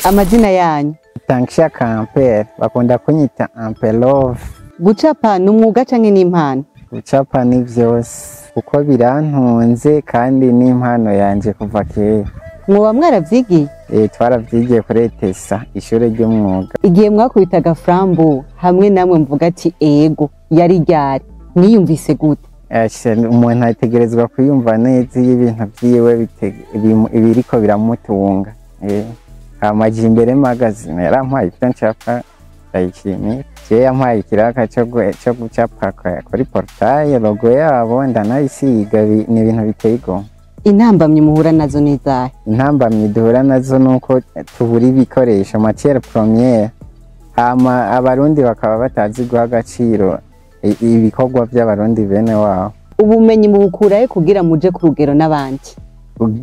Amazina yanyu? Itangishaka Ampère, bakunda kunyita Ampère. Gucapa ni umwuga canke n'impano? Gucapa ni vyose kuko birantunze kandi n'impano yanje kuva kera. Mwoba mwaravyigiye? Twaravyigiye kuri ETESA, ishure ry'umwuga. Igihe mwakubitaga frambo hamwe namwe mvuga ati ego yari ryari, mwiyumvise gute? Umuntu ategerezwa kwiyumva neza iyo ibintu vyiwe biriko biramutunga. Amaje imbere magazine yarampaye ivyo ncapa ndayishimiye. Yampaye ikiraka co gucapa kuri portail, logo yabo ndanayisiga, ni ibintu biteye igomwe. Intambamyi muhura nazo nizahe? Intambamyi duhura nazo nuko tubura ibikoresho matière première, hama abarundi bakaba batazi guha agaciro ibikorwa by'abarundi bene wabo. Ubumenyi mubukurahe kugira muje ku rugero n'abandi?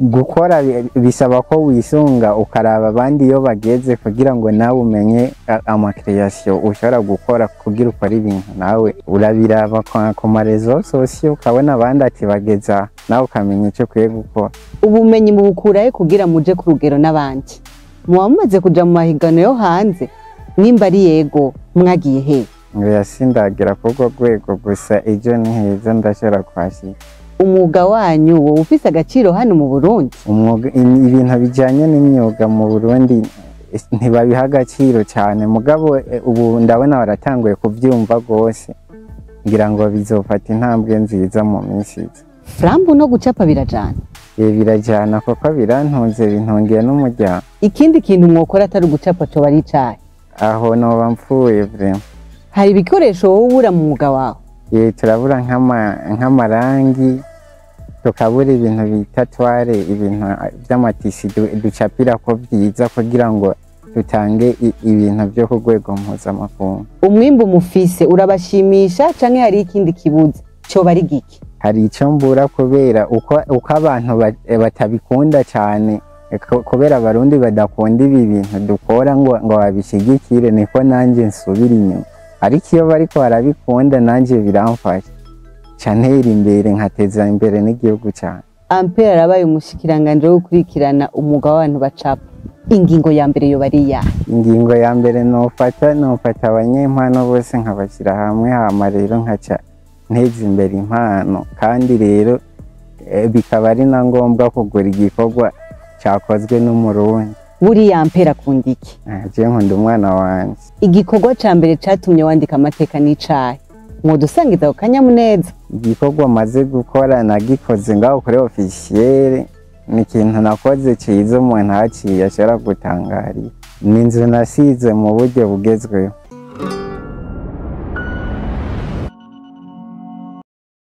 Gukora bisaba ko wisunga ukaraba abandi iyo bageze kugira ngo nawe umenye amakreation ushobora gukora kugira ukora ibintu nawe urabiraba ku marezo sosiyo ukabona abandi ati bageza nawe ukamenya icyo kwiye gukora. Ubumenyi mubukurahe kugira muje ku rugero n'abandi? Muba mumaze kuja mu mahigano yo hanze? Nimba ari yego mwagiye he? Yasindagira kubwo rwego gusa ejo ni heza ndashobora kwashika. Umwuga wanyu wowe ufise agaciro hano mu Burundi? Ibintu bijanye n'imyuga mu Burundi ntibabiha agaciro cyane, mugabo ubu ndabona baratanguye kuvyumva gose, ngira ngo bizofata intambwe nziza mu minsi iza. Frambo no gucapa birajana? Birajana kuko birantunze, bintungiye n'umuryango. Ikindi kintu mwokora atari gucapa cyo bari caye? Aho noba mpfuye vraiment. Hari ibikoresho wowe ubura mu mwuga wawe? Turabura nk'amarangi, tukabura ibintu bita tware, ibintu by'amatisi ducapira ko byiza kugira ngo dutange ibintu byo ku rwego mpuzamakungu. Umwimbu mufise urabashimisha canke hari ikindi kibuze cyo bari giki? Hari icyo mbura kubera uko abantu batabikunda cyane, kubera abarundi badakunda ibi bintu dukora ngo babishigikire, niko nanje nsubira inyuma. Ariko iyo bariko barabikunda nanje biramfasha cyantera imbere, nkateza imbere n'igihugu cyane. Ampère arabaye umushikiranganje wo gukurikirana umwuga w'abantu bacapa. Ingingo ya mbere yo bariya? Ingingo ya mbere nofata abanyempano bose nkabashyira hamwe, hama rero nkaca nteza imbere impano, kandi rero bikaba ari na ngombwa kugura igikorwa cyakozwe n'umurundi. Buriya Ampère akunda iki? Je nkunda umwana wanje. Igikorwa ca mbere catumye wandika amateka n'icahe? Mwodusangiza ukanyamuneza? Igikorwa maze gukora nagikoze ngaho kuri officiel, ni ikintu nakoze ciza umuntu haciye ashobora gutangarira. Ni inzu nasize mu buryo bugezweho.